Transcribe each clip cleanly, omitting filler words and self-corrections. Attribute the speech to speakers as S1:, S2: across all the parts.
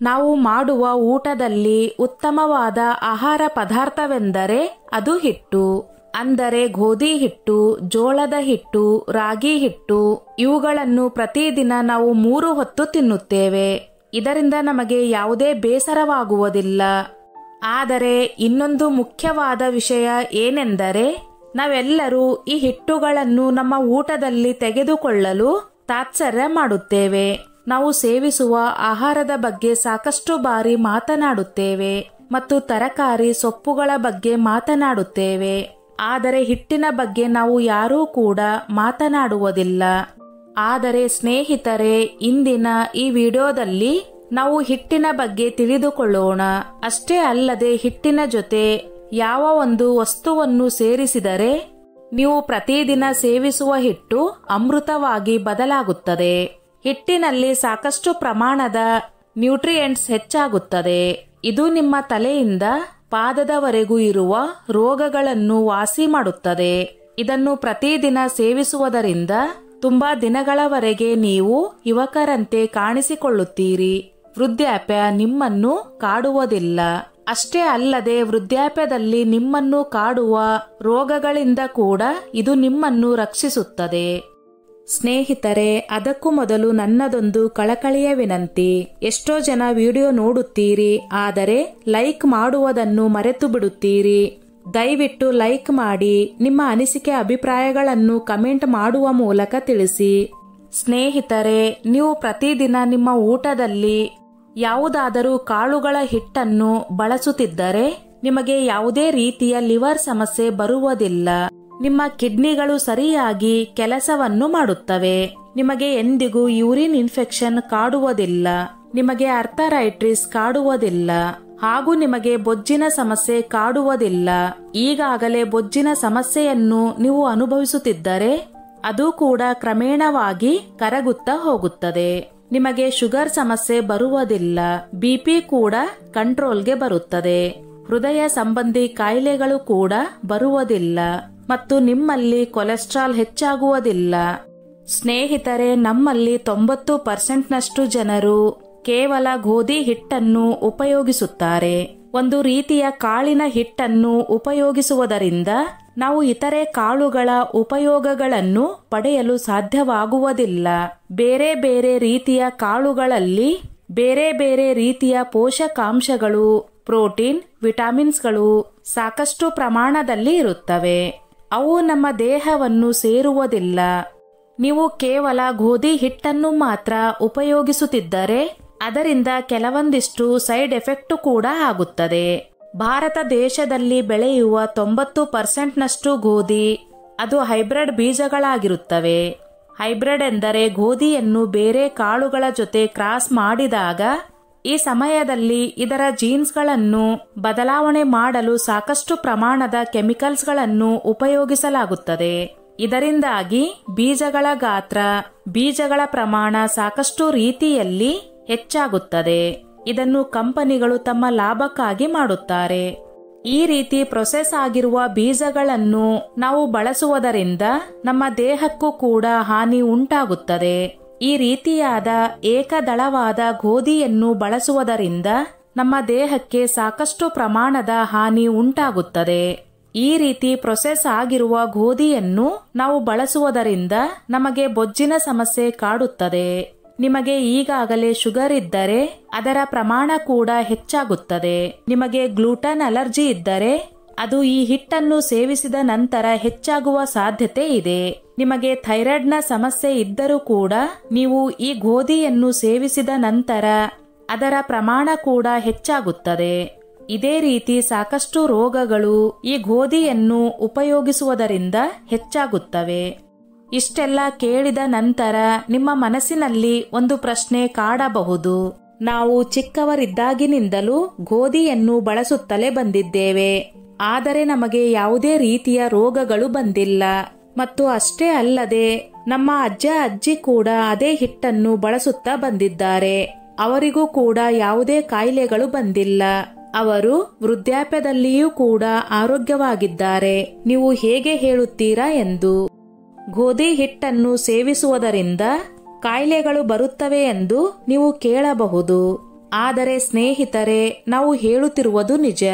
S1: ನಾವು ಮಾಡುವ ಊಟದಲ್ಲಿ ಉತ್ತಮವಾದ ಆಹಾರ ಪದಾರ್ಥವೆಂದರೆ ಅದು ಹಿಟ್ಟು. ಅಂದರೆ ಗೋಧಿ ಹಿಟ್ಟು, ಜೋಳದ ಹಿಟ್ಟು, ರಾಗಿ ಹಿಟ್ಟು ಇವುಗಳನ್ನು ಪ್ರತಿದಿನ ನಾವು 3 ಹೊತ್ತು ತಿನ್ನುತ್ತೇವೆ. ಇದರಿಂದ ನಮಗೆ ಯಾವುದೇ ಬೇಸರವಾಗುವುದಿಲ್ಲ. ಆದರೆ ಇನ್ನೊಂದು ಮುಖ್ಯವಾದ ವಿಷಯ ಏನೆಂದರೆ ನಾವೆಲ್ಲರೂ ಈ ಹಿಟ್ಟುಗಳನ್ನು ನಮ್ಮ ಊಟದಲ್ಲಿ ತೆಗೆದುಕೊಳ್ಳಲು ತಾತ್ಸರ್ಯ ಮಾಡುತ್ತೇವೆ. ನಾವು ಸೇವಿಸುವ ಆಹಾರದ ಬಗ್ಗೆ ಸಾಕಷ್ಟು ಬಾರಿ ಮಾತನಾಡುತ್ತೇವೆ ಮತ್ತು ತರಕಾರಿ ಸೊಪ್ಪುಗಳ ಬಗ್ಗೆ ಮಾತನಾಡುತ್ತೇವೆ. ಆದರೆ ಹಿಟ್ಟಿನ ಬಗ್ಗೆ ನಾವು ಯಾರೂ ಕೂಡ ಮಾತನಾಡುವುದಿಲ್ಲ. ಆದರೆ ಸ್ನೇಹಿತರೆ, ಇಂದಿನ ಈ ವಿಡಿಯೋದಲ್ಲಿ ನಾವು ಹಿಟ್ಟಿನ ಬಗ್ಗೆ ತಿಳಿದುಕೊಳ್ಳೋಣ. ಅಷ್ಟೇ ಅಲ್ಲದೆ ಹಿಟ್ಟಿನ ಜೊತೆ ಯಾವ ಒಂದು ವಸ್ತುವನ್ನು ಸೇರಿಸಿದರೆ ನೀವು ಪ್ರತಿದಿನ ಸೇವಿಸುವ ಹಿಟ್ಟು ಅಮೃತವಾಗಿ ಬದಲಾಗುತ್ತದೆ. ಹಿಟ್ಟಿನಲ್ಲಿ ಸಾಕಷ್ಟು ಪ್ರಮಾಣದ ನ್ಯೂಟ್ರಿಯೆಂಟ್ಸ್ ಹೆಚ್ಚಾಗುತ್ತದೆ. ಇದು ನಿಮ್ಮ ತಲೆಯಿಂದ ಪಾದದವರೆಗೂ ಇರುವ ರೋಗಗಳನ್ನು ವಾಸಿ ಮಾಡುತ್ತದೆ. ಇದನ್ನು ಪ್ರತಿದಿನ ಸೇವಿಸುವುದರಿಂದ ತುಂಬಾ ದಿನಗಳವರೆಗೆ ನೀವು ಯುವಕರಂತೆ ಕಾಣಿಸಿಕೊಳ್ಳುತ್ತೀರಿ. ವೃದ್ಧಾಪ್ಯ ನಿಮ್ಮನ್ನು ಕಾಡುವುದಿಲ್ಲ. ಅಷ್ಟೇ ಅಲ್ಲದೆ ವೃದ್ಧಾಪ್ಯದಲ್ಲಿ ನಿಮ್ಮನ್ನು ಕಾಡುವ ರೋಗಗಳಿಂದ ಕೂಡ ಇದು ನಿಮ್ಮನ್ನು ರಕ್ಷಿಸುತ್ತದೆ. ಸ್ನೇಹಿತರೆ, ಅದಕ್ಕೂ ಮೊದಲು ನನ್ನದೊಂದು ಕಳಕಳಿಯ ವಿನಂತಿ. ಎಷ್ಟೋ ಜನ ವಿಡಿಯೋ ನೋಡುತ್ತೀರಿ, ಆದರೆ ಲೈಕ್ ಮಾಡುವುದನ್ನು ಮರೆತು ಬಿಡುತ್ತೀರಿ. ದಯವಿಟ್ಟು ಲೈಕ್ ಮಾಡಿ, ನಿಮ್ಮ ಅನಿಸಿಕೆ ಅಭಿಪ್ರಾಯಗಳನ್ನು ಕಮೆಂಟ್ ಮಾಡುವ ಮೂಲಕ ತಿಳಿಸಿ. ಸ್ನೇಹಿತರೆ, ನೀವು ಪ್ರತಿದಿನ ನಿಮ್ಮ ಊಟದಲ್ಲಿ ಯಾವುದಾದರೂ ಕಾಳುಗಳ ಹಿಟ್ಟನ್ನು ಬಳಸುತ್ತಿದ್ದರೆ ನಿಮಗೆ ಯಾವುದೇ ರೀತಿಯ ಲಿವರ್ ಸಮಸ್ಯೆ ಬರುವುದಿಲ್ಲ. ನಿಮ್ಮ ಕಿಡ್ನಿಗಳು ಸರಿಯಾಗಿ ಕೆಲಸವನ್ನು ಮಾಡುತ್ತವೆ. ನಿಮಗೆ ಎಂದಿಗೂ ಯೂರಿನ್ ಇನ್ಫೆಕ್ಷನ್ ಕಾಡುವುದಿಲ್ಲ. ನಿಮಗೆ ಅರ್ಥರೈಟಿಸ್ ಕಾಡುವುದಿಲ್ಲ. ಹಾಗೂ ನಿಮಗೆ ಬೊಜ್ಜಿನ ಸಮಸ್ಯೆ ಕಾಡುವುದಿಲ್ಲ. ಈಗಾಗಲೇ ಬೊಜ್ಜಿನ ಸಮಸ್ಯೆಯನ್ನು ನೀವು ಅನುಭವಿಸುತ್ತಿದ್ದರೆ ಅದು ಕೂಡ ಕ್ರಮೇಣವಾಗಿ ಕರಗುತ್ತಾ ಹೋಗುತ್ತದೆ. ನಿಮಗೆ ಶುಗರ್ ಸಮಸ್ಯೆ ಬರುವುದಿಲ್ಲ. ಬಿಪಿ ಕೂಡ ಕಂಟ್ರೋಲ್ಗೆ ಬರುತ್ತದೆ. ಹೃದಯ ಸಂಬಂಧಿ ಕಾಯಿಲೆಗಳು ಕೂಡ ಬರುವುದಿಲ್ಲ ಮತ್ತು ನಿಮ್ಮಲ್ಲಿ ಕೊಲೆಸ್ಟ್ರಾಲ್ ಹೆಚ್ಚಾಗುವುದಿಲ್ಲ. ಸ್ನೇಹಿತರೆ, ನಮ್ಮಲ್ಲಿ 90% ಜನರು ಕೇವಲ ಗೋಧಿ ಹಿಟ್ಟನ್ನು ಉಪಯೋಗಿಸುತ್ತಾರೆ. ಒಂದು ರೀತಿಯ ಕಾಳಿನ ಹಿಟ್ಟನ್ನು ಉಪಯೋಗಿಸುವುದರಿಂದ ನಾವು ಇತರೆ ಕಾಳುಗಳ ಉಪಯೋಗಗಳನ್ನು ಪಡೆಯಲು ಸಾಧ್ಯವಾಗುವುದಿಲ್ಲ. ಬೇರೆ ಬೇರೆ ರೀತಿಯ ಕಾಳುಗಳಲ್ಲಿ ಬೇರೆ ಬೇರೆ ರೀತಿಯ ಪೋಷಕಾಂಶಗಳು, ಪ್ರೋಟೀನ್, ವಿಟಮಿನ್ಸ್ಗಳು ಸಾಕಷ್ಟು ಪ್ರಮಾಣದಲ್ಲಿ ಇರುತ್ತವೆ. ಅವು ನಮ್ಮ ದೇಹವನ್ನು ಸೇರುವುದಿಲ್ಲ. ನೀವು ಕೇವಲ ಗೋಧಿ ಹಿಟ್ಟನ್ನು ಮಾತ್ರ ಉಪಯೋಗಿಸುತ್ತಿದ್ದರೆ ಅದರಿಂದ ಕೆಲವೊಂದಿಷ್ಟು ಸೈಡ್ ಎಫೆಕ್ಟ್ ಕೂಡ ಆಗುತ್ತದೆ. ಭಾರತ ದೇಶದಲ್ಲಿ ಬೆಳೆಯುವ 90% ಗೋಧಿ ಅದು ಹೈಬ್ರಿಡ್ ಬೀಜಗಳಾಗಿರುತ್ತವೆ. ಹೈಬ್ರಿಡ್ ಎಂದರೆ ಗೋಧಿಯನ್ನು ಬೇರೆ ಕಾಳುಗಳ ಜೊತೆ ಕ್ರಾಸ್ ಮಾಡಿದಾಗ ಈ ಸಮಯದಲ್ಲಿ ಇದರ ಜೀನ್ಸ್ಗಳನ್ನು ಬದಲಾವಣೆ ಮಾಡಲು ಸಾಕಷ್ಟು ಪ್ರಮಾಣದ ಕೆಮಿಕಲ್ಸ್ಗಳನ್ನು ಉಪಯೋಗಿಸಲಾಗುತ್ತದೆ. ಇದರಿಂದಾಗಿ ಬೀಜಗಳ ಗಾತ್ರ, ಬೀಜಗಳ ಪ್ರಮಾಣ ಸಾಕಷ್ಟು ರೀತಿಯಲ್ಲಿ ಹೆಚ್ಚಾಗುತ್ತದೆ. ಇದನ್ನು ಕಂಪನಿಗಳು ತಮ್ಮ ಲಾಭಕ್ಕಾಗಿ ಮಾಡುತ್ತಾರೆ. ಈ ರೀತಿ ಪ್ರೊಸೆಸ್ ಆಗಿರುವ ಬೀಜಗಳನ್ನು ನಾವು ಬಳಸುವುದರಿಂದ ನಮ್ಮ ದೇಹಕ್ಕೂ ಕೂಡ ಹಾನಿ ಉಂಟಾಗುತ್ತದೆ. ಈ ರೀತಿಯಾದ ಏಕದಳವಾದ ಗೋಧಿಯನ್ನು ಬಳಸುವುದರಿಂದ ನಮ್ಮ ದೇಹಕ್ಕೆ ಸಾಕಷ್ಟು ಪ್ರಮಾಣದ ಹಾನಿ ಉಂಟಾಗುತ್ತದೆ. ಈ ರೀತಿ ಪ್ರೊಸೆಸ್ ಆಗಿರುವ ಗೋಧಿಯನ್ನು ನಾವು ಬಳಸುವುದರಿಂದ ನಮಗೆ ಬೊಜ್ಜಿನ ಸಮಸ್ಯೆ ಕಾಡುತ್ತದೆ. ನಿಮಗೆ ಈಗಾಗಲೇ ಶುಗರ್ ಇದ್ದರೆ ಅದರ ಪ್ರಮಾಣ ಕೂಡ ಹೆಚ್ಚಾಗುತ್ತದೆ. ನಿಮಗೆ ಗ್ಲೂಟನ್ ಅಲರ್ಜಿ ಇದ್ದರೆ ಅದು ಈ ಹಿಟ್ಟನ್ನು ಸೇವಿಸಿದ ನಂತರ ಹೆಚ್ಚಾಗುವ ಸಾಧ್ಯತೆ ಇದೆ. ನಿಮಗೆ ಥೈರಾಯ್ಡ್ನ ಸಮಸ್ಯೆ ಇದ್ದರೂ ಕೂಡ ನೀವು ಈ ಗೋಧಿಯನ್ನು ಸೇವಿಸಿದ ನಂತರ ಅದರ ಪ್ರಮಾಣ ಕೂಡ ಹೆಚ್ಚಾಗುತ್ತದೆ. ಇದೇ ರೀತಿ ಸಾಕಷ್ಟು ರೋಗಗಳು ಈ ಗೋಧಿಯನ್ನು ಉಪಯೋಗಿಸುವುದರಿಂದ ಹೆಚ್ಚಾಗುತ್ತವೆ. ಇಷ್ಟೆಲ್ಲ ಕೇಳಿದ ನಂತರ ನಿಮ್ಮ ಮನಸ್ಸಿನಲ್ಲಿ ಒಂದು ಪ್ರಶ್ನೆ ಕಾಡಬಹುದು. ನಾವು ಚಿಕ್ಕವರಿದ್ದಾಗಿನಿಂದಲೂ ಗೋಧಿಯನ್ನು ಬಳಸುತ್ತಲೇ ಬಂದಿದ್ದೇವೆ, ಆದರೆ ನಮಗೆ ಯಾವುದೇ ರೀತಿಯ ರೋಗಗಳು ಬಂದಿಲ್ಲ. ಮತ್ತು ಅಷ್ಟೇ ಅಲ್ಲದೆ ನಮ್ಮ ಅಜ್ಜ ಅಜ್ಜಿ ಕೂಡ ಅದೇ ಹಿಟ್ಟನ್ನು ಬಳಸುತ್ತಾ ಬಂದಿದ್ದಾರೆ. ಅವರಿಗೂ ಕೂಡ ಯಾವುದೇ ಕಾಯಿಲೆಗಳು ಬಂದಿಲ್ಲ. ಅವರು ವೃದ್ಧಾಪ್ಯದಲ್ಲಿಯೂ ಕೂಡ ಆರೋಗ್ಯವಾಗಿದ್ದಾರೆ. ನೀವು ಹೇಗೆ ಹೇಳುತ್ತೀರಾ ಎಂದು. ಗೋಧಿ ಹಿಟ್ಟನ್ನು ಸೇವಿಸುವುದರಿಂದ ಕಾಯಿಲೆಗಳು ಬರುತ್ತವೆ ಎಂದು ನೀವು ಕೇಳಬಹುದು. ಆದರೆ ಸ್ನೇಹಿತರೆ, ನಾವು ಹೇಳುತ್ತಿರುವುದು ನಿಜ.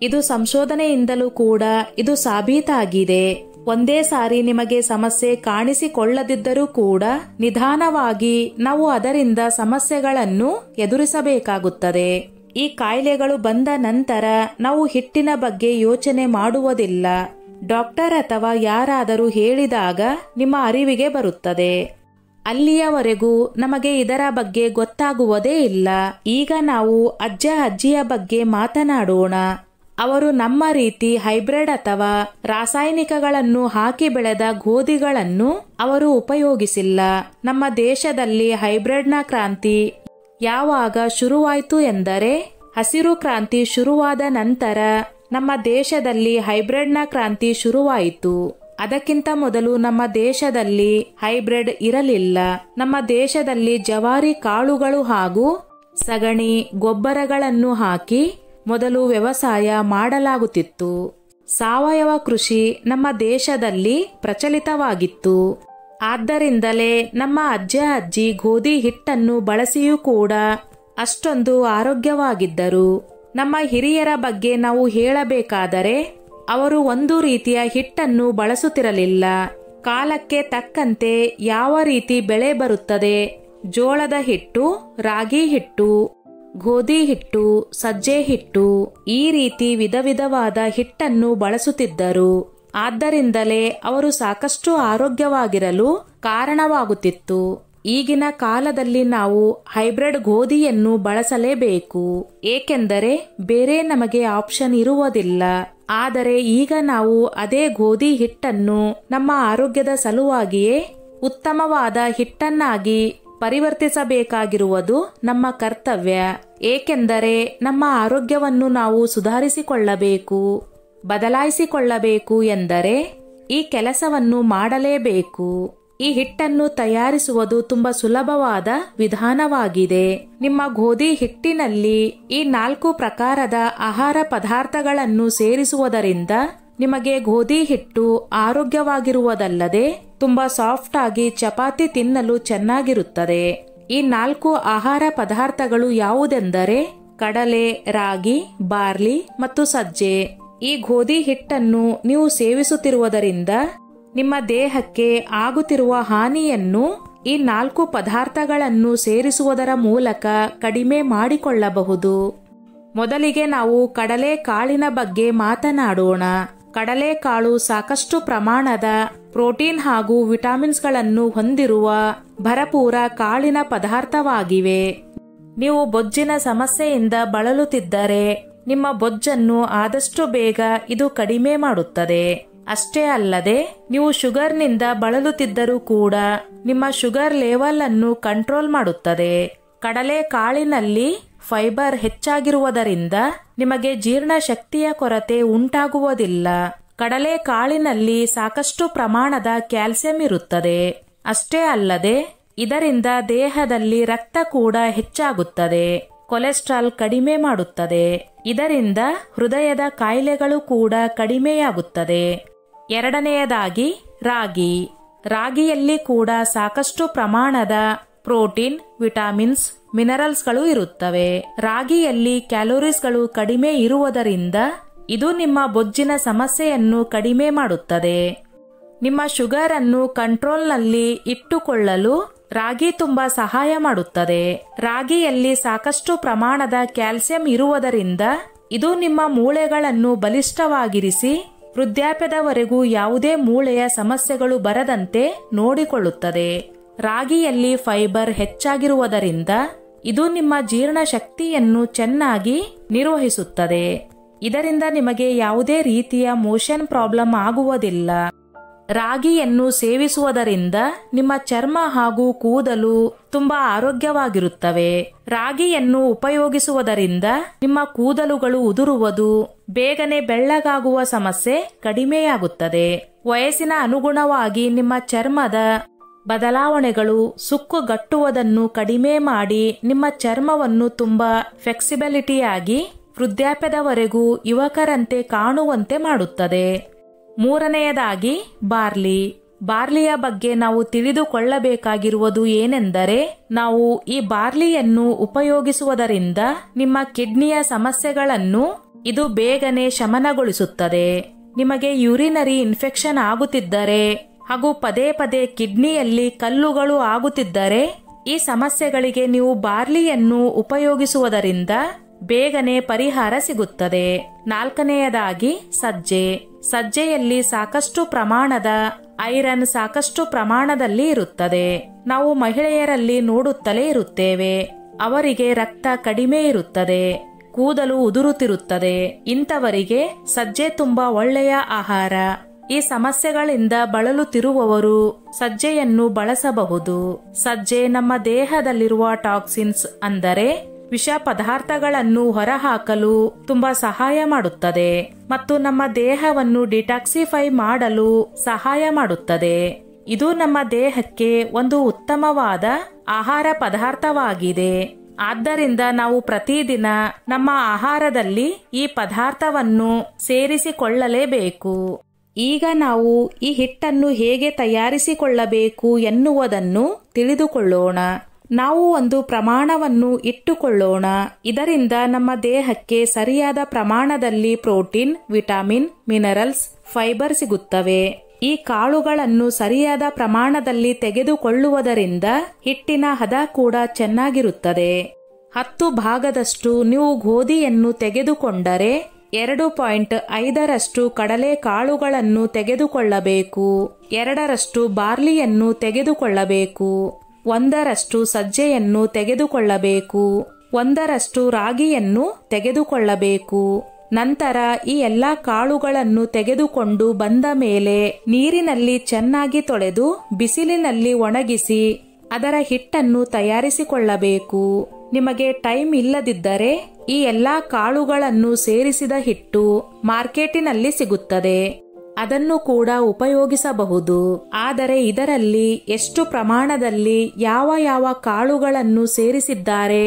S1: ಇದು ಸಂಶೋಧನೆಯಿಂದಲೂ ಕೂಡ ಇದು ಸಾಬೀತಾಗಿದೆ. ಒಂದೇ ಸಾರಿ ನಿಮಗೆ ಸಮಸ್ಯೆ ಕಾಣಿಸಿಕೊಳ್ಳದಿದ್ದರೂ ಕೂಡ ನಿಧಾನವಾಗಿ ನಾವು ಅದರಿಂದ ಸಮಸ್ಯೆಗಳನ್ನು ಎದುರಿಸಬೇಕಾಗುತ್ತದೆ. ಈ ಕಾಯಿಲೆಗಳು ಬಂದ ನಂತರ ನಾವು ಹಿಟ್ಟಿನ ಬಗ್ಗೆ ಯೋಚನೆ ಮಾಡುವುದಿಲ್ಲ. ಡಾಕ್ಟರ್ ಅಥವಾ ಯಾರಾದರೂ ಹೇಳಿದಾಗ ನಿಮ್ಮ ಅರಿವಿಗೆ ಬರುತ್ತದೆ. ಅಲ್ಲಿಯವರೆಗೂ ನಮಗೆ ಇದರ ಬಗ್ಗೆ ಗೊತ್ತಾಗುವುದೇ ಇಲ್ಲ. ಈಗ ನಾವು ಅಜ್ಜ ಅಜ್ಜಿಯ ಬಗ್ಗೆ ಮಾತನಾಡೋಣ. ಅವರು ನಮ್ಮ ರೀತಿ ಹೈಬ್ರಿಡ್ ಅಥವಾ ರಾಸಾಯನಿಕಗಳನ್ನು ಹಾಕಿ ಬೆಳೆದ ಗೋಧಿಗಳನ್ನು ಅವರು ಉಪಯೋಗಿಸಿಲ್ಲ. ನಮ್ಮ ದೇಶದಲ್ಲಿ ಹೈಬ್ರಿಡ್ನ ಕ್ರಾಂತಿ ಯಾವಾಗ ಶುರುವಾಯಿತು ಎಂದರೆ ಹಸಿರು ಕ್ರಾಂತಿ ಶುರುವಾದ ನಂತರ ನಮ್ಮ ದೇಶದಲ್ಲಿ ಹೈಬ್ರಿಡ್ನ ಕ್ರಾಂತಿ ಶುರುವಾಯಿತು. ಅದಕ್ಕಿಂತ ಮೊದಲು ನಮ್ಮ ದೇಶದಲ್ಲಿ ಹೈಬ್ರಿಡ್ ಇರಲಿಲ್ಲ. ನಮ್ಮ ದೇಶದಲ್ಲಿ ಜವಾರಿ ಕಾಳುಗಳು ಹಾಗೂ ಸಗಣಿ ಗೊಬ್ಬರಗಳನ್ನು ಹಾಕಿ ಮೊದಲು ವ್ಯವಸಾಯ ಮಾಡಲಾಗುತ್ತಿತ್ತು. ಸಾವಯವ ಕೃಷಿ ನಮ್ಮ ದೇಶದಲ್ಲಿ ಪ್ರಚಲಿತವಾಗಿತ್ತು. ಆದ್ದರಿಂದಲೇ ನಮ್ಮ ಅಜ್ಜ ಅಜ್ಜಿ ಗೋಧಿ ಹಿಟ್ಟನ್ನು ಬಳಸಿಯೂ ಕೂಡ ಅಷ್ಟೊಂದು ಆರೋಗ್ಯವಾಗಿದ್ದರು. ನಮ್ಮ ಹಿರಿಯರ ಬಗ್ಗೆ ನಾವು ಹೇಳಬೇಕಾದರೆ ಅವರು ಒಂದು ರೀತಿಯ ಹಿಟ್ಟನ್ನು ಬಳಸುತ್ತಿರಲಿಲ್ಲ. ಕಾಲಕ್ಕೆ ತಕ್ಕಂತೆ ಯಾವ ರೀತಿ ಬೆಳೆ ಬರುತ್ತದೆ, ಜೋಳದ ಹಿಟ್ಟು, ರಾಗಿ ಹಿಟ್ಟು, ಗೋಧಿ ಹಿಟ್ಟು, ಸಜ್ಜೆ ಹಿಟ್ಟು, ಈ ರೀತಿ ವಿಧ ವಿಧವಾದ ಹಿಟ್ಟನ್ನು ಬಳಸುತ್ತಿದ್ದರು. ಆದ್ದರಿಂದಲೇ ಅವರು ಸಾಕಷ್ಟು ಆರೋಗ್ಯವಾಗಿರಲು ಕಾರಣವಾಗುತ್ತಿತ್ತು. ಈಗಿನ ಕಾಲದಲ್ಲಿ ನಾವು ಹೈಬ್ರಿಡ್ ಗೋಧಿಯನ್ನು ಬಳಸಲೇಬೇಕು, ಏಕೆಂದರೆ ಬೇರೆ ನಮಗೆ ಆಪ್ಷನ್ ಇರುವುದಿಲ್ಲ. ಆದರೆ ಈಗ ನಾವು ಅದೇ ಗೋಧಿ ಹಿಟ್ಟನ್ನು ನಮ್ಮ ಆರೋಗ್ಯದ ಸಲುವಾಗಿಯೇ ಉತ್ತಮವಾದ ಹಿಟ್ಟನ್ನಾಗಿ ಪರಿವರ್ತಿಸಬೇಕಾಗಿರುವುದು ನಮ್ಮ ಕರ್ತವ್ಯ. ಏಕೆಂದರೆ ನಮ್ಮ ಆರೋಗ್ಯವನ್ನು ನಾವು ಸುಧಾರಿಸಿಕೊಳ್ಳಬೇಕು, ಬದಲಾಯಿಸಿಕೊಳ್ಳಬೇಕು ಎಂದರೆ ಈ ಕೆಲಸವನ್ನು ಮಾಡಲೇಬೇಕು. ಈ ಹಿಟ್ಟನ್ನು ತಯಾರಿಸುವುದು ತುಂಬಾ ಸುಲಭವಾದ ವಿಧಾನವಾಗಿದೆ. ನಿಮ್ಮ ಗೋಧಿ ಹಿಟ್ಟಿನಲ್ಲಿ ಈ 4 ಪ್ರಕಾರದ ಆಹಾರ ಪದಾರ್ಥಗಳನ್ನು ಸೇರಿಸುವುದರಿಂದ ನಿಮಗೆ ಗೋಧಿ ಹಿಟ್ಟು ಆರೋಗ್ಯವಾಗಿರುವುದಲ್ಲದೆ ತುಂಬಾ ಸಾಫ್ಟ್ ಆಗಿ ಚಪಾತಿ ತಿನ್ನಲು ಚೆನ್ನಾಗಿರುತ್ತದೆ. ಈ 4 ಆಹಾರ ಪದಾರ್ಥಗಳು ಯಾವುದೆಂದರೆ ಕಡಲೆ, ರಾಗಿ, ಬಾರ್ಲಿ ಮತ್ತು ಸಜ್ಜೆ. ಈ ಗೋಧಿ ಹಿಟ್ಟನ್ನು ನೀವು ಸೇವಿಸುತ್ತಿರುವುದರಿಂದ ನಿಮ್ಮ ದೇಹಕ್ಕೆ ಆಗುತ್ತಿರುವ ಹಾನಿಯನ್ನು ಈ 4 ಪದಾರ್ಥಗಳನ್ನು ಸೇರಿಸುವುದರ ಮೂಲಕ ಕಡಿಮೆ ಮಾಡಿಕೊಳ್ಳಬಹುದು. ಮೊದಲಿಗೆ ನಾವು ಕಡಲೆ ಕಾಳಿನ ಬಗ್ಗೆ ಮಾತನಾಡೋಣ. ಕಡಲೆಕಾಳು ಸಾಕಷ್ಟು ಪ್ರಮಾಣದ ಪ್ರೋಟೀನ್ ಹಾಗೂ ವಿಟಮಿನ್ಸ್ಗಳನ್ನು ಹೊಂದಿರುವ ಭರಪೂರ ಕಾಳಿನ ಪದಾರ್ಥವಾಗಿವೆ. ನೀವು ಬೊಜ್ಜಿನ ಸಮಸ್ಯೆಯಿಂದ ಬಳಲುತ್ತಿದ್ದರೆ ನಿಮ್ಮ ಬೊಜ್ಜನ್ನು ಆದಷ್ಟು ಬೇಗ ಇದು ಕಡಿಮೆ ಮಾಡುತ್ತದೆ. ಅಷ್ಟೇ ಅಲ್ಲದೆ ನೀವು ಶುಗರ್ನಿಂದ ಬಳಲುತ್ತಿದ್ದರೂ ಕೂಡ ನಿಮ್ಮ ಶುಗರ್ ಲೆವೆಲ್ ಅನ್ನು ಕಂಟ್ರೋಲ್ ಮಾಡುತ್ತದೆ. ಕಡಲೆ ಕಾಳಿನಲ್ಲಿ ಫೈಬರ್ ಹೆಚ್ಚಾಗಿರುವುದರಿಂದ ನಿಮಗೆ ಜೀರ್ಣಶಕ್ತಿಯ ಕೊರತೆ ಉಂಟಾಗುವುದಿಲ್ಲ. ಕಡಲೆ ಕಾಳಿನಲ್ಲಿ ಸಾಕಷ್ಟು ಪ್ರಮಾಣದ ಕ್ಯಾಲ್ಸಿಯಂ ಇರುತ್ತದೆ. ಅಷ್ಟೇ ಅಲ್ಲದೆ ಇದರಿಂದ ದೇಹದಲ್ಲಿ ರಕ್ತ ಕೂಡ ಹೆಚ್ಚಾಗುತ್ತದೆ. ಕೊಲೆಸ್ಟ್ರಾಲ್ ಕಡಿಮೆ ಮಾಡುತ್ತದೆ. ಇದರಿಂದ ಹೃದಯದ ಕಾಯಿಲೆಗಳು ಕೂಡ ಕಡಿಮೆಯಾಗುತ್ತದೆ. ಎರಡನೆಯದಾಗಿ ರಾಗಿ. ರಾಗಿಯಲ್ಲಿ ಕೂಡ ಸಾಕಷ್ಟು ಪ್ರಮಾಣದ ಪ್ರೋಟೀನ್, ವಿಟಮಿನ್ಸ್, ಮಿನರಲ್ಸ್ಗಳು ಇರುತ್ತವೆ. ರಾಗಿಯಲ್ಲಿ ಕ್ಯಾಲೋರೀಸ್ಗಳು ಕಡಿಮೆ ಇರುವುದರಿಂದ ಇದು ನಿಮ್ಮ ಬೊಜ್ಜಿನ ಸಮಸ್ಯೆಯನ್ನು ಕಡಿಮೆ ಮಾಡುತ್ತದೆ. ನಿಮ್ಮ ಶುಗರ್ ಅನ್ನು ಕಂಟ್ರೋಲ್ನಲ್ಲಿ ಇಟ್ಟುಕೊಳ್ಳಲು ರಾಗಿ ತುಂಬಾ ಸಹಾಯ ಮಾಡುತ್ತದೆ. ರಾಗಿಯಲ್ಲಿ ಸಾಕಷ್ಟು ಪ್ರಮಾಣದ ಕ್ಯಾಲ್ಸಿಯಂ ಇರುವುದರಿಂದ ಇದು ನಿಮ್ಮ ಮೂಳೆಗಳನ್ನು ಬಲಿಷ್ಠವಾಗಿರಿಸಿ ವೃದ್ಧಾಪ್ಯದವರೆಗೂ ಯಾವುದೇ ಮೂಳೆಯ ಸಮಸ್ಯೆಗಳು ಬರದಂತೆ ನೋಡಿಕೊಳ್ಳುತ್ತದೆ. ರಾಗಿಯಲ್ಲಿ ಫೈಬರ್ ಹೆಚ್ಚಾಗಿರುವುದರಿಂದ ಇದು ನಿಮ್ಮ ಜೀರ್ಣಶಕ್ತಿಯನ್ನು ಚೆನ್ನಾಗಿ ನಿರ್ವಹಿಸುತ್ತದೆ. ಇದರಿಂದ ನಿಮಗೆ ಯಾವುದೇ ರೀತಿಯ ಮೋಷನ್ ಪ್ರಾಬ್ಲಮ್ ಆಗುವುದಿಲ್ಲ. ರಾಗಿಯನ್ನು ಸೇವಿಸುವುದರಿಂದ ನಿಮ್ಮ ಚರ್ಮ ಹಾಗೂ ಕೂದಲು ತುಂಬಾ ಆರೋಗ್ಯವಾಗಿರುತ್ತವೆ. ರಾಗಿಯನ್ನು ಉಪಯೋಗಿಸುವುದರಿಂದ ನಿಮ್ಮ ಕೂದಲುಗಳು ಉದುರುವುದು, ಬೇಗನೆ ಬೆಳ್ಳಗಾಗುವ ಸಮಸ್ಯೆ ಕಡಿಮೆಯಾಗುತ್ತದೆ. ವಯಸ್ಸಿನ ಅನುಗುಣವಾಗಿ ನಿಮ್ಮ ಚರ್ಮದ ಬದಲಾವಣೆಗಳು ಸುಕ್ಕುಗಟ್ಟುವುದನ್ನು ಕಡಿಮೆ ಮಾಡಿ ನಿಮ್ಮ ಚರ್ಮವನ್ನು ತುಂಬಾ ಫ್ಲೆಕ್ಸಿಬಿಲಿಟಿಯಾಗಿ ವೃದ್ಧಾಪ್ಯದವರೆಗೂ ಯುವಕರಂತೆ ಕಾಣುವಂತೆ ಮಾಡುತ್ತದೆ. ಮೂರನೆಯದಾಗಿ ಬಾರ್ಲಿ. ಬಾರ್ಲಿಯ ಬಗ್ಗೆ ನಾವು ತಿಳಿದುಕೊಳ್ಳಬೇಕಾಗಿರುವುದು ಏನೆಂದರೆ, ನಾವು ಈ ಬಾರ್ಲಿಯನ್ನು ಉಪಯೋಗಿಸುವುದರಿಂದ ನಿಮ್ಮ ಕಿಡ್ನಿಯ ಸಮಸ್ಯೆಗಳನ್ನು ಇದು ಬೇಗನೆ ಶಮನಗೊಳಿಸುತ್ತದೆ. ನಿಮಗೆ ಯೂರಿನರಿ ಇನ್ಫೆಕ್ಷನ್ ಆಗುತ್ತಿದ್ದರೆ ಹಾಗೂ ಪದೇ ಪದೇ ಕಿಡ್ನಿಯಲ್ಲಿ ಕಲ್ಲುಗಳು ಆಗುತ್ತಿದ್ದರೆ ಈ ಸಮಸ್ಯೆಗಳಿಗೆ ನೀವು ಬಾರ್ಲಿಯನ್ನು ಉಪಯೋಗಿಸುವುದರಿಂದ ಬೇಗನೆ ಪರಿಹಾರ ಸಿಗುತ್ತದೆ. 4ನೇಯದಾಗಿ ಸಜ್ಜೆಯಲ್ಲಿ ಸಾಕಷ್ಟು ಪ್ರಮಾಣದ ಐರನ್ ಸಾಕಷ್ಟು ಪ್ರಮಾಣದಲ್ಲಿ ಇರುತ್ತದೆ. ನಾವು ಮಹಿಳೆಯರಲ್ಲಿ ನೋಡುತ್ತಲೇ ಇರುತ್ತೇವೆ, ಅವರಿಗೆ ರಕ್ತ ಕಡಿಮೆ ಇರುತ್ತದೆ, ಕೂದಲು ಉದುರುತ್ತಿರುತ್ತದೆ. ಇಂಥವರಿಗೆ ಸಜ್ಜೆ ತುಂಬಾ ಒಳ್ಳೆಯ ಆಹಾರ. ಈ ಸಮಸ್ಯೆಗಳಿಂದ ಬಳಲುತ್ತಿರುವವರು ಸಜ್ಜೆಯನ್ನು ಬಳಸಬಹುದು. ಸಜ್ಜೆ ನಮ್ಮ ದೇಹದಲ್ಲಿರುವ ಟಾಕ್ಸಿನ್ಸ್ ಅಂದರೆ ವಿಷ ಪದಾರ್ಥಗಳನ್ನು ಹೊರಹಾಕಲು ತುಂಬಾ ಸಹಾಯ ಮಾಡುತ್ತದೆ ಮತ್ತು ನಮ್ಮ ದೇಹವನ್ನು ಡಿಟಾಕ್ಸಿಫೈ ಮಾಡಲು ಸಹಾಯ ಮಾಡುತ್ತದೆ. ಇದು ನಮ್ಮ ದೇಹಕ್ಕೆ ಒಂದು ಉತ್ತಮವಾದ ಆಹಾರ ಪದಾರ್ಥವಾಗಿದೆ. ಆದ್ದರಿಂದ ನಾವು ಪ್ರತಿದಿನ ನಮ್ಮ ಆಹಾರದಲ್ಲಿ ಈ ಪದಾರ್ಥವನ್ನು ಸೇರಿಸಿಕೊಳ್ಳಲೇಬೇಕು. ಈಗ ನಾವು ಈ ಹಿಟ್ಟನ್ನು ಹೇಗೆ ತಯಾರಿಸಿಕೊಳ್ಳಬೇಕು ಎನ್ನುವುದನ್ನು ತಿಳಿದುಕೊಳ್ಳೋಣ. ನಾವು ಒಂದು ಪ್ರಮಾಣವನ್ನು ಇಟ್ಟುಕೊಳ್ಳೋಣ. ಇದರಿಂದ ನಮ್ಮ ದೇಹಕ್ಕೆ ಸರಿಯಾದ ಪ್ರಮಾಣದಲ್ಲಿ ಪ್ರೋಟೀನ್, ವಿಟಮಿನ್, ಮಿನರಲ್ಸ್, ಫೈಬರ್ ಸಿಗುತ್ತವೆ. ಈ ಕಾಳುಗಳನ್ನು ಸರಿಯಾದ ಪ್ರಮಾಣದಲ್ಲಿ ತೆಗೆದುಕೊಳ್ಳುವುದರಿಂದ ಹಿಟ್ಟಿನ ಹದ ಕೂಡ ಚೆನ್ನಾಗಿರುತ್ತದೆ. 10 ಭಾಗದಷ್ಟು ನೀವು ಗೋಧಿಯನ್ನು ತೆಗೆದುಕೊಂಡರೆ 2.5 ಕಡಲೆ ಕಾಳುಗಳನ್ನು ತೆಗೆದುಕೊಳ್ಳಬೇಕು. 2 ಬಾರ್ಲಿಯನ್ನು ತೆಗೆದುಕೊಳ್ಳಬೇಕು. 1 ಸಜ್ಜೆಯನ್ನು ತೆಗೆದುಕೊಳ್ಳಬೇಕು. 1 ರಾಗಿಯನ್ನು ತೆಗೆದುಕೊಳ್ಳಬೇಕು. ನಂತರ ಈ ಎಲ್ಲಾ ಕಾಳುಗಳನ್ನು ತೆಗೆದುಕೊಂಡು ಬಂದ ಮೇಲೆ ನೀರಿನಲ್ಲಿ ಚೆನ್ನಾಗಿ ತೊಳೆದು ಬಿಸಿಲಿನಲ್ಲಿ ಒಣಗಿಸಿ ಅದರ ಹಿಟ್ಟನ್ನು ತಯಾರಿಸಿಕೊಳ್ಳಬೇಕು. ನಿಮಗೆ ಟೈಮ್ ಇಲ್ಲದಿದ್ದರೆ ಈ ಎಲ್ಲಾ ಕಾಳುಗಳನ್ನು ಸೇರಿಸಿದ ಹಿಟ್ಟು ಮಾರ್ಕೆಟಿನಲ್ಲಿ ಸಿಗುತ್ತದೆ, ಅದನ್ನು ಕೂಡ ಉಪಯೋಗಿಸಬಹುದು. ಆದರೆ ಇದರಲ್ಲಿ ಎಷ್ಟು ಪ್ರಮಾಣದಲ್ಲಿ ಯಾವ ಕಾಳುಗಳನ್ನು ಸೇರಿಸಿದ್ದಾರೆ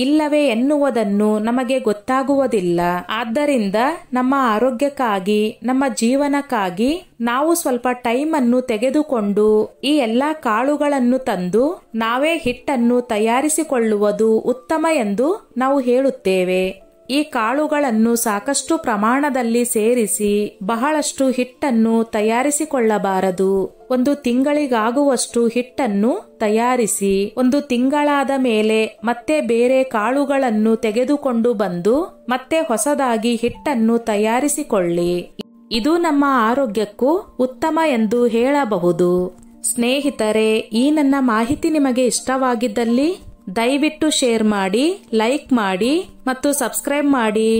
S1: ಇಲ್ಲವೇ ಎನ್ನುವುದನ್ನು ನಮಗೆ ಗೊತ್ತಾಗುವುದಿಲ್ಲ. ಆದ್ದರಿಂದ ನಮ್ಮ ಆರೋಗ್ಯಕ್ಕಾಗಿ, ನಮ್ಮ ಜೀವನಕ್ಕಾಗಿ ನಾವು ಸ್ವಲ್ಪ ಟೈಮ್ ಅನ್ನು ತೆಗೆದುಕೊಂಡು ಈ ಎಲ್ಲಾ ಕಾಳುಗಳನ್ನು ತಂದು ನಾವೇ ಹಿಟ್ಟನ್ನು ತಯಾರಿಸಿಕೊಳ್ಳುವುದು ಉತ್ತಮ ಎಂದು ನಾವು ಹೇಳುತ್ತೇವೆ. ಈ ಕಾಳುಗಳನ್ನು ಸಾಕಷ್ಟು ಪ್ರಮಾಣದಲ್ಲಿ ಸೇರಿಸಿ ಬಹಳಷ್ಟು ಹಿಟ್ಟನ್ನು ತಯಾರಿಸಿಕೊಳ್ಳಬಾರದು. 1 ತಿಂಗಳಿಗಾಗುವಷ್ಟು ಹಿಟ್ಟನ್ನು ತಯಾರಿಸಿ 1 ತಿಂಗಳಾದ ಮೇಲೆ ಮತ್ತೆ ಬೇರೆ ಕಾಳುಗಳನ್ನು ತೆಗೆದುಕೊಂಡು ಬಂದು ಮತ್ತೆ ಹೊಸದಾಗಿ ಹಿಟ್ಟನ್ನು ತಯಾರಿಸಿಕೊಳ್ಳಿ. ಇದು ನಮ್ಮ ಆರೋಗ್ಯಕ್ಕೂ ಉತ್ತಮ ಎಂದು ಹೇಳಬಹುದು. ಸ್ನೇಹಿತರೆ, ಈ ನನ್ನ ಮಾಹಿತಿ ನಿಮಗೆ ಇಷ್ಟವಾಗಿದ್ದಲ್ಲಿ ದಯವಿಟ್ಟು ಶೇರ್ ಮಾಡಿ, ಲೈಕ್ ಮಾಡಿ ಮತ್ತು ಸಬ್ಸ್ಕ್ರೈಬ್ ಮಾಡಿ.